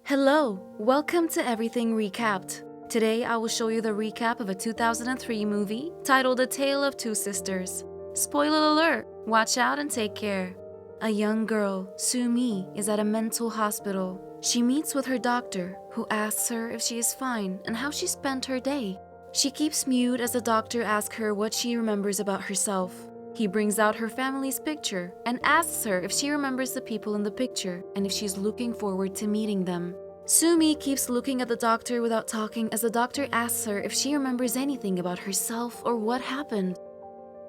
Hello, welcome to Everything Recapped. Today I will show you the recap of a 2003 movie titled A Tale of Two Sisters. Spoiler alert, watch out and take care. A young girl, Sumi, is at a mental hospital. She meets with her doctor, who asks her if she is fine and how she spent her day. She keeps mute as the doctor asks her what she remembers about herself. He brings out her family's picture and asks her if she remembers the people in the picture and if she's looking forward to meeting them. Sumi keeps looking at the doctor without talking as the doctor asks her if she remembers anything about herself or what happened.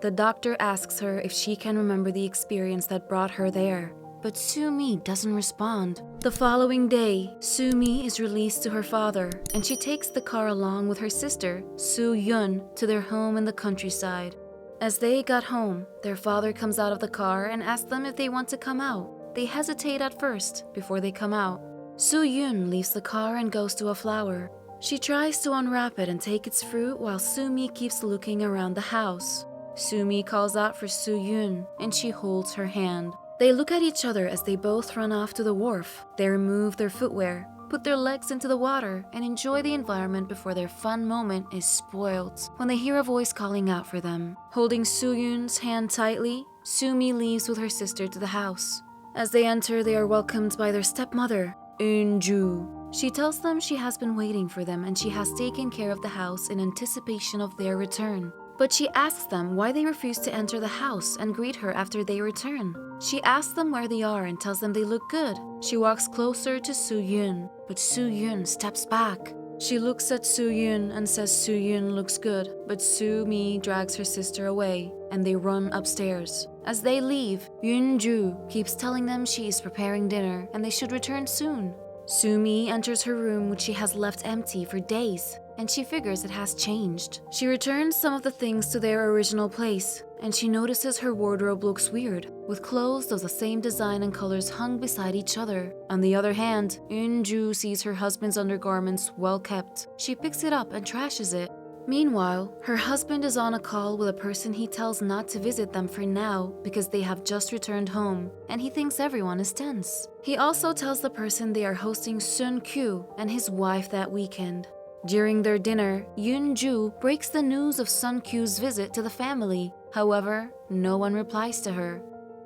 The doctor asks her if she can remember the experience that brought her there, but Sumi doesn't respond. The following day, Sumi is released to her father and she takes the car along with her sister, Soo-yun, to their home in the countryside. As they got home, their father comes out of the car and asks them if they want to come out. They hesitate at first before they come out. Soo-yun leaves the car and goes to a flower. She tries to unwrap it and take its fruit while Sumi keeps looking around the house. Sumi calls out for Soo-yun and she holds her hand. They look at each other as they both run off to the wharf. They remove their footwear, put their legs into the water, and enjoy the environment before their fun moment is spoiled when they hear a voice calling out for them. Holding Soo-yun's hand tightly, Sumi leaves with her sister to the house. As they enter, they are welcomed by their stepmother, Eun-ju. She tells them she has been waiting for them and she has taken care of the house in anticipation of their return. But she asks them why they refuse to enter the house and greet her after they return. She asks them where they are and tells them they look good. She walks closer to Soo-yun, but Soo-yun steps back. She looks at Soo-yun and says Soo-yun looks good, but Sumi drags her sister away and they run upstairs. As they leave, Eun-ju keeps telling them she is preparing dinner and they should return soon. Sumi enters her room, which she has left empty for days, and she figures it has changed. She returns some of the things to their original place, and she notices her wardrobe looks weird, with clothes of the same design and colors hung beside each other. On the other hand, Eun-ju sees her husband's undergarments well kept. She picks it up and trashes it. Meanwhile, her husband is on a call with a person he tells not to visit them for now because they have just returned home, and he thinks everyone is tense. He also tells the person they are hosting Sun-kyu and his wife that weekend. During their dinner, Eun-ju breaks the news of Sun-kyu's visit to the family. However, no one replies to her.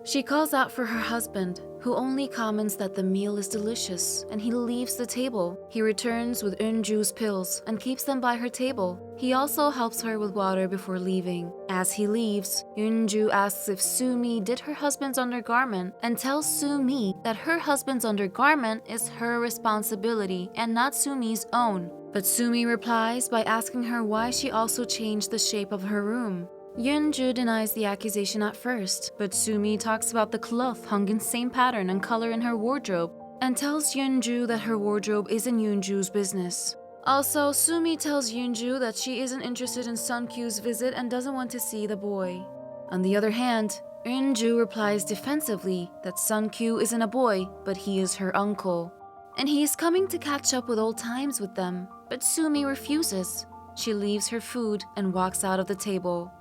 She calls out for her husband, who only comments that the meal is delicious, and he leaves the table. He returns with Eun-ju's pills and keeps them by her table. He also helps her with water before leaving. As he leaves, Eun-ju asks if Sumi did her husband's undergarment and tells Sumi that her husband's undergarment is her responsibility and not Sumi's own. But Sumi replies by asking her why she also changed the shape of her room. Eun-ju denies the accusation at first, but Sumi talks about the cloth hung in same pattern and color in her wardrobe and tells Eun-ju that her wardrobe isn't Eun-ju's business. Also, Sumi tells Eun-ju that she isn't interested in Sun-kyu's visit and doesn't want to see the boy. On the other hand, Eun-ju replies defensively that Sun-kyu isn't a boy, but he is her uncle, and he is coming to catch up with old times with them. But Sumi refuses. She leaves her food and walks out of the table.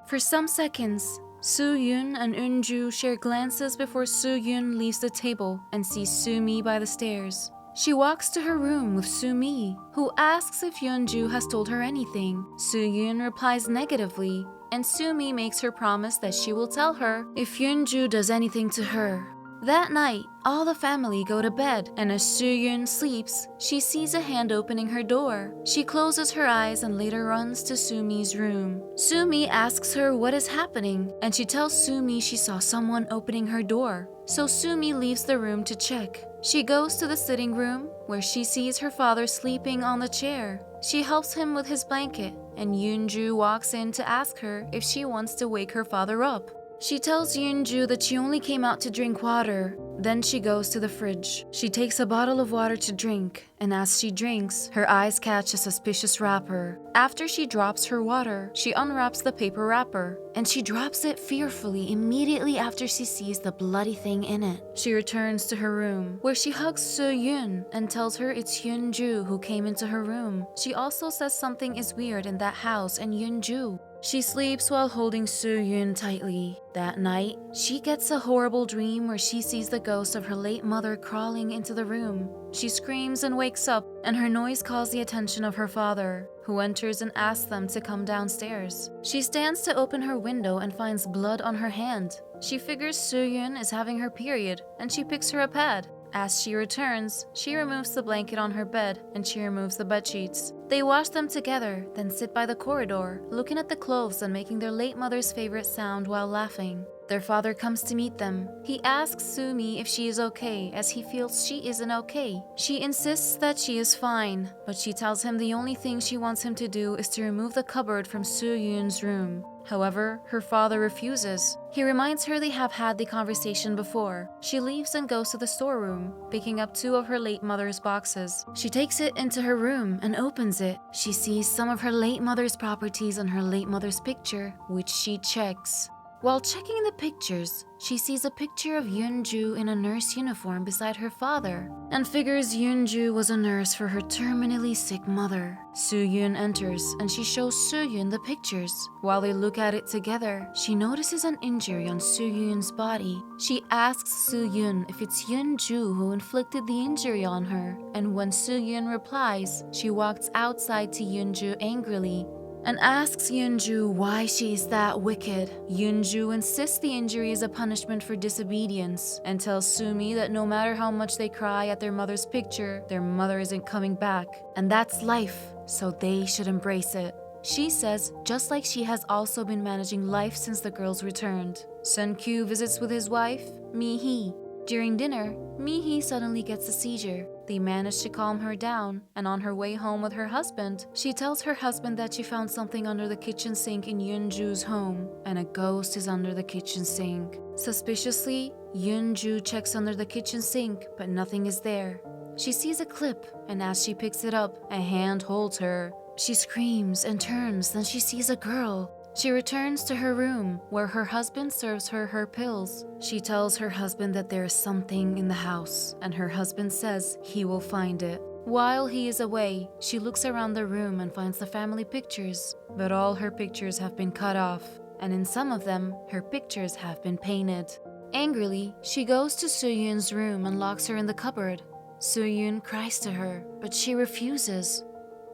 For some seconds, Soo-yun and Eun-ju share glances before Soo-yun leaves the table and sees Sumi by the stairs. She walks to her room with Sumi, who asks if Eun-ju has told her anything. Soo-yun replies negatively, and Sumi makes her promise that she will tell her if Eun-ju does anything to her. That night, all the family go to bed, and as Soo-yun sleeps, she sees a hand opening her door. She closes her eyes and later runs to Sumi's room. Sumi asks her what is happening, and she tells Sumi she saw someone opening her door. So Sumi leaves the room to check. She goes to the sitting room, where she sees her father sleeping on the chair. She helps him with his blanket, and Eun-ju walks in to ask her if she wants to wake her father up. She tells Eun-ju that she only came out to drink water. Then she goes to the fridge. She takes a bottle of water to drink, and as she drinks, her eyes catch a suspicious wrapper. After she drops her water, she unwraps the paper wrapper, and she drops it fearfully immediately after she sees the bloody thing in it. She returns to her room, where she hugs Soo-yun and tells her it's Eun-ju who came into her room. She also says something is weird in that house and Eun-ju. She sleeps while holding Soo-yoon tightly. That night, she gets a horrible dream where she sees the ghost of her late mother crawling into the room. She screams and wakes up, and her noise calls the attention of her father, who enters and asks them to come downstairs. She stands to open her window and finds blood on her hand. She figures Soo-yoon is having her period, and she picks her a pad. As she returns, she removes the blanket on her bed and she removes the bedsheets. They wash them together, then sit by the corridor, looking at the clothes and making their late mother's favorite sound while laughing. Their father comes to meet them. He asks Sumi if she is okay, as he feels she isn't okay. She insists that she is fine, but she tells him the only thing she wants him to do is to remove the cupboard from Soo-yoon's room. However, her father refuses. He reminds her they have had the conversation before. She leaves and goes to the storeroom, picking up 2 of her late mother's boxes. She takes it into her room and opens it. She sees some of her late mother's properties on her late mother's picture, which she checks. While checking the pictures, she sees a picture of Yoon-ju in a nurse uniform beside her father, and figures Yoon-ju was a nurse for her terminally sick mother. Soo-yoon enters, and she shows Soo-yoon the pictures. While they look at it together, she notices an injury on Soo-yoon's body. She asks Soo-yoon if it's Yoon-ju who inflicted the injury on her, and when Soo-yoon replies, she walks outside to Yoon-ju angrily and asks Yoon-ju why she is that wicked. Yoon-ju insists the injury is a punishment for disobedience and tells Sumi that no matter how much they cry at their mother's picture, their mother isn't coming back. And that's life, so they should embrace it. She says just like she has also been managing life since the girls returned. Sun-kyu visits with his wife, Mi-hee. During dinner, Mi-hee suddenly gets a seizure. They manage to calm her down, and on her way home with her husband, she tells her husband that she found something under the kitchen sink in Yoon-ju's home, and a ghost is under the kitchen sink. Suspiciously, Yoon-ju checks under the kitchen sink, but nothing is there. She sees a clip, and as she picks it up, a hand holds her. She screams and turns, then she sees a girl. She returns to her room, where her husband serves her pills. She tells her husband that there is something in the house, and her husband says he will find it. While he is away, she looks around the room and finds the family pictures, but all her pictures have been cut off, and in some of them, her pictures have been painted. Angrily, she goes to Soo-yoon's room and locks her in the cupboard. Soo-yoon cries to her, but she refuses.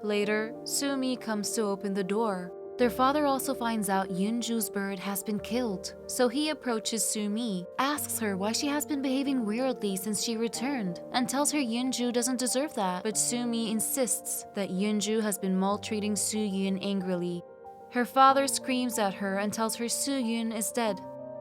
Later, Sumi comes to open the door. Their father also finds out Yoon-ju's bird has been killed, so he approaches Sumi, asks her why she has been behaving weirdly since she returned, and tells her Yoon-ju doesn't deserve that, but Sumi insists that Yoon-ju has been maltreating Soo-yoon angrily. Her father screams at her and tells her Soo-yoon is dead.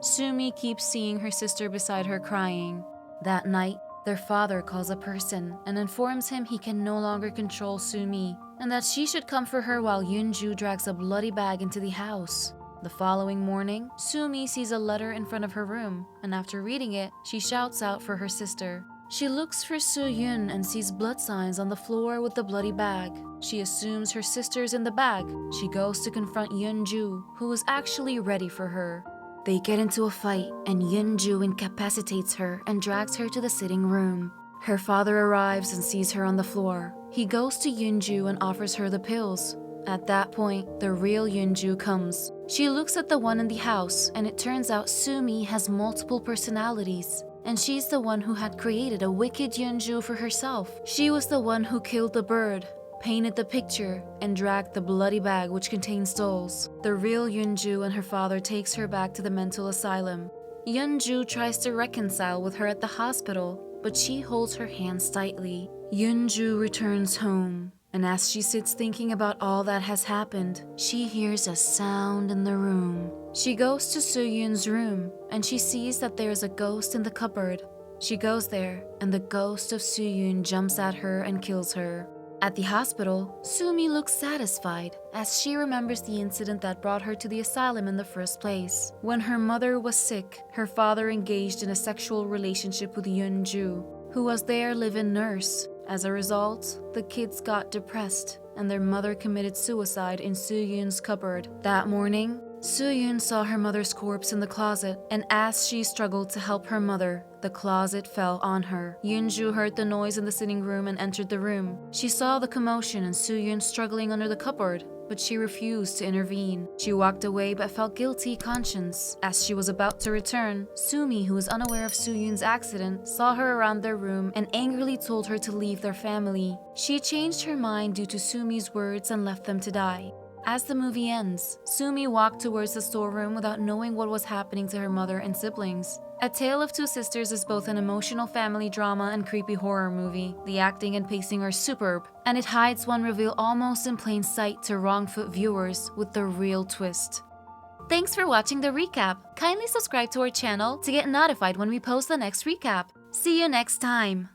Sumi keeps seeing her sister beside her crying. That night, their father calls a person and informs him he can no longer control Sumi, and that she should come for her while Yoon-ju drags a bloody bag into the house. The following morning, Sumi sees a letter in front of her room, and after reading it, she shouts out for her sister. She looks for Soo-yoon and sees blood signs on the floor with the bloody bag. She assumes her sister's in the bag. She goes to confront Yoon-ju, who is actually ready for her. They get into a fight, and Yoon-ju incapacitates her and drags her to the sitting room. Her father arrives and sees her on the floor. He goes to Yoon-ju and offers her the pills. At that point, the real Yoon-ju comes. She looks at the one in the house, and it turns out Sumi has multiple personalities, and she's the one who had created a wicked Yoon-ju for herself. She was the one who killed the bird, painted the picture, and dragged the bloody bag which contains dolls. The real Yoon-ju and her father takes her back to the mental asylum. Yoon-ju tries to reconcile with her at the hospital, but she holds her hands tightly. Yoon-ju returns home, and as she sits thinking about all that has happened, she hears a sound in the room. She goes to Soo-yoon's room, and she sees that there is a ghost in the cupboard. She goes there, and the ghost of Soo-yoon jumps at her and kills her. At the hospital, Sumi looks satisfied as she remembers the incident that brought her to the asylum in the first place. When her mother was sick, her father engaged in a sexual relationship with Yoon-ju, who was their live-in nurse. As a result, the kids got depressed, and their mother committed suicide in Soo-yoon's cupboard. That morning, Soo-yoon saw her mother's corpse in the closet, and as she struggled to help her mother, the closet fell on her. Yoon-ju heard the noise in the sitting room and entered the room. She saw the commotion and Soo-yoon struggling under the cupboard. but she refused to intervene. She walked away but felt guilty conscience. As she was about to return, Sumi, who was unaware of Soo-yoon's accident, saw her around their room and angrily told her to leave their family. She changed her mind due to Sumi's words and left them to die. As the movie ends, Sumi walked towards the storeroom without knowing what was happening to her mother and siblings. A Tale of Two Sisters is both an emotional family drama and creepy horror movie. The acting and pacing are superb, and it hides one reveal almost in plain sight to wrong-foot viewers with the real twist. Thanks for watching the recap. Kindly subscribe to our channel to get notified when we post the next recap. See you next time!